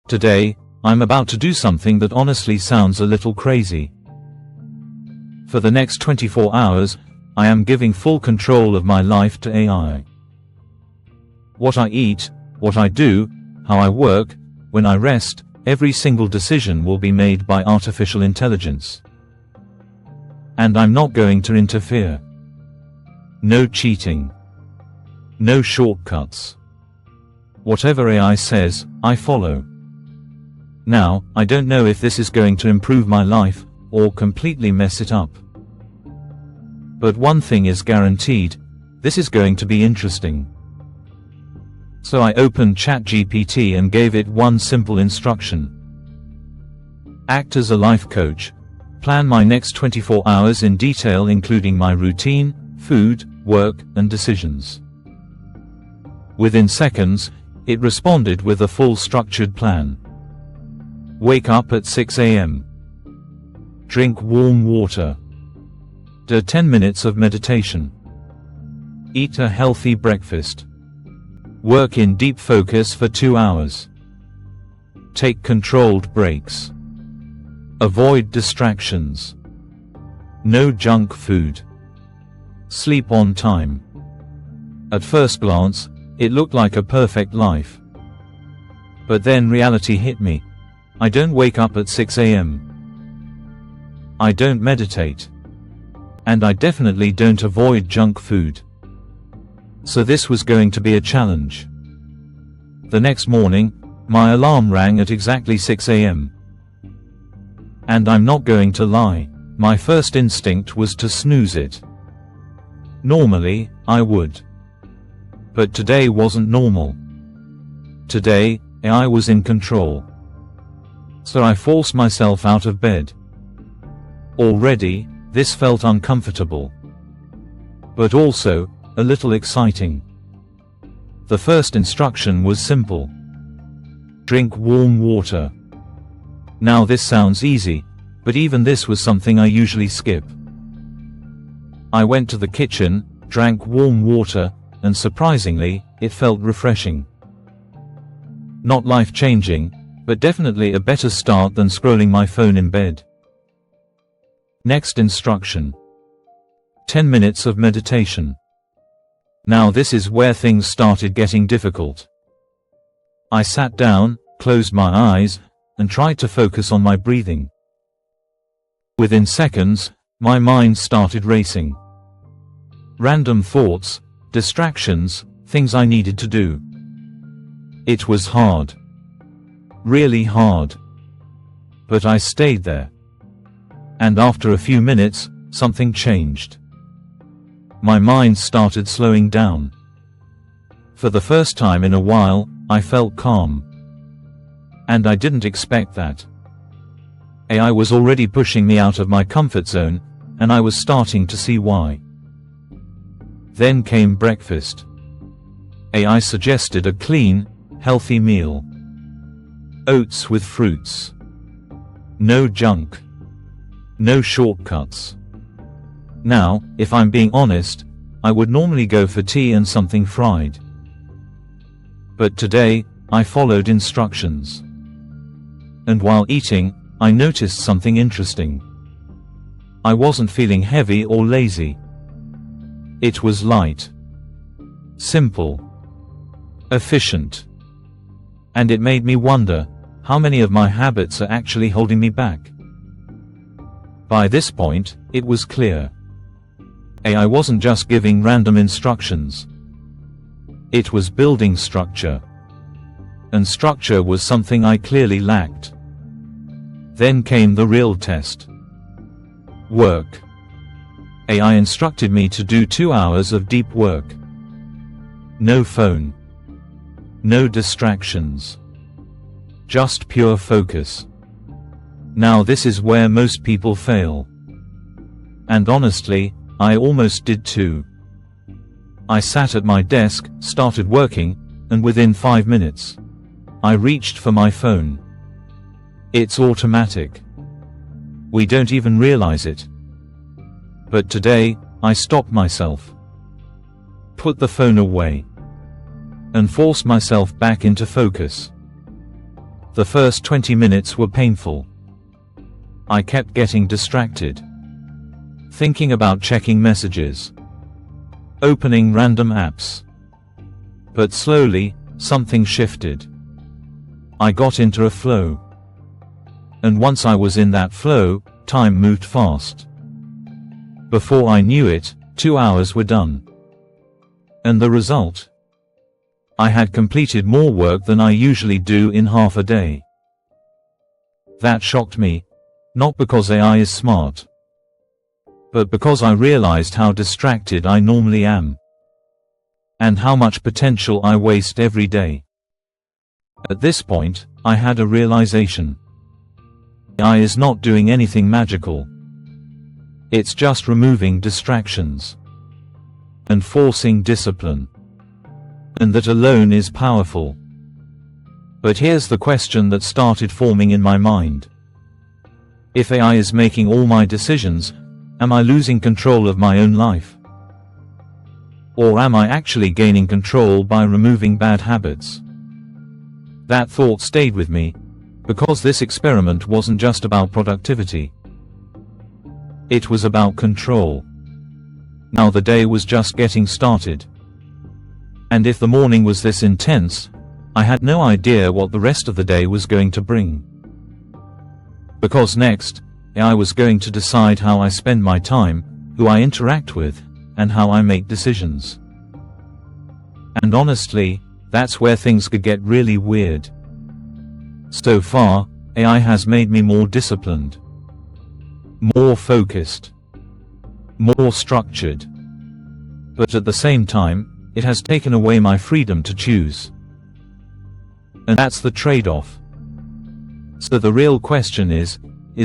Today, I'm about to do something that honestly sounds a little crazy. For the next 24 hours, I am giving full control of my life to AI. What I eat, what I do, how I work, when I rest, every single decision will be made by artificial intelligence. And I'm not going to interfere. No cheating. No shortcuts. Whatever AI says, I follow. Now, I don't know if this is going to improve my life, or completely mess it up. But one thing is guaranteed, this is going to be interesting. So I opened ChatGPT and gave it one simple instruction. Act as a life coach. Plan my next 24 hours in detail, including my routine, food, work, and decisions. Within seconds, it responded with a full structured plan. Wake up at 6 a.m. Drink warm water. Do 10 minutes of meditation. Eat a healthy breakfast. Work in deep focus for 2 hours. Take controlled breaks. Avoid distractions. No junk food. Sleep on time. At first glance, it looked like a perfect life. But then reality hit me. I don't wake up at 6 a.m. I don't meditate. And I definitely don't avoid junk food. So this was going to be a challenge. The next morning, my alarm rang at exactly 6 a.m. And I'm not going to lie, my first instinct was to snooze it. Normally, I would. But today wasn't normal. Today, I was in control. So I forced myself out of bed. Already, this felt uncomfortable. But also, a little exciting. The first instruction was simple. Drink warm water. Now this sounds easy, but even this was something I usually skip. I went to the kitchen, drank warm water, and surprisingly, it felt refreshing. Not life-changing, but definitely a better start than scrolling my phone in bed. Next instruction. 10 minutes of meditation. Now this is where things started getting difficult. I sat down, closed my eyes, and tried to focus on my breathing. Within seconds, my mind started racing. Random thoughts, distractions, things I needed to do. It was hard. Really hard. But I stayed there. And after a few minutes, something changed. My mind started slowing down. For the first time in a while, I felt calm. And I didn't expect that. AI was already pushing me out of my comfort zone, and I was starting to see why. Then came breakfast. AI suggested a clean, healthy meal. Oats with fruits. No junk. No shortcuts. Now, if I'm being honest, I would normally go for tea and something fried. But today, I followed instructions. And while eating, I noticed something interesting. I wasn't feeling heavy or lazy. It was light. Simple. Efficient. And it made me wonder, how many of my habits are actually holding me back? By this point, it was clear. AI wasn't just giving random instructions. It was building structure. And structure was something I clearly lacked. Then came the real test. Work. AI instructed me to do 2 hours of deep work. No phone. No distractions. Just pure focus. Now this is where most people fail. And honestly, I almost did too. I sat at my desk, started working, and within 5 minutes, I reached for my phone. It's automatic. We don't even realize it. But today, I stopped myself. Put the phone away. And forced myself back into focus. The first 20 minutes were painful. I kept getting distracted, thinking about checking messages, opening random apps. But slowly, something shifted. I got into a flow. And once I was in that flow, time moved fast. Before I knew it, 2 hours were done. And the result? I had completed more work than I usually do in half a day. That shocked me, not because AI is smart, but because I realized how distracted I normally am, and how much potential I waste every day. At this point, I had a realization. AI is not doing anything magical. It's just removing distractions and forcing discipline. And that alone is powerful. But here's the question that started forming in my mind. If AI is making all my decisions, am I losing control of my own life? Or am I actually gaining control by removing bad habits? That thought stayed with me, because this experiment wasn't just about productivity. It was about control. Now the day was just getting started. And if the morning was this intense, I had no idea what the rest of the day was going to bring. Because next, I was going to decide how I spend my time, who I interact with, and how I make decisions. And honestly, that's where things could get really weird. So far, AI has made me more disciplined, more focused, more structured. But at the same time, it has taken away my freedom to choose. And that's the trade-off. So the real question is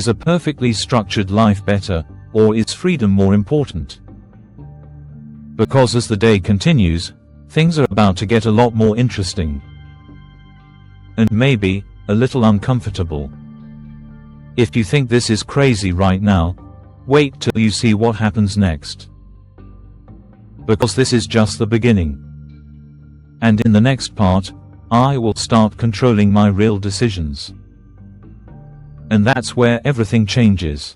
a perfectly structured life better, or is freedom more important? Because as the day continues, things are about to get a lot more interesting. And maybe a little uncomfortable. If you think this is crazy right now, wait till you see what happens next. Because this is just the beginning. And in the next part, I will start controlling my real decisions. And that's where everything changes.